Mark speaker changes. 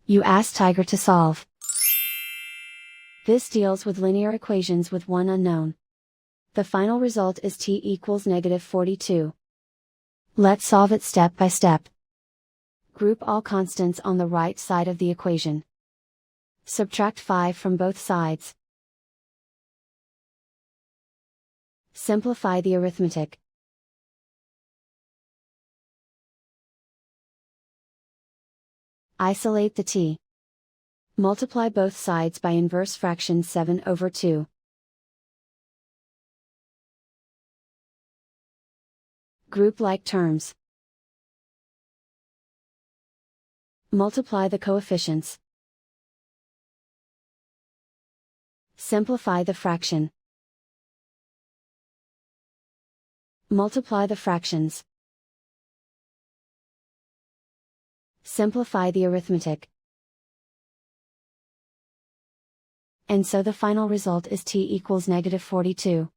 Speaker 1: You ask Tiger to solve. This deals with linear equations with one unknown. The final result is t equals -42. Let's solve it step by step. Group all constants on the right side of the equation. Subtract 5 from both sides. Simplify the arithmetic. Isolate the t. Multiply both sides by inverse fraction 7/2. Group like terms. Multiply the coefficients. Simplify the fraction. Multiply the fractions. Simplify the arithmetic. And so the final result is t equals -42.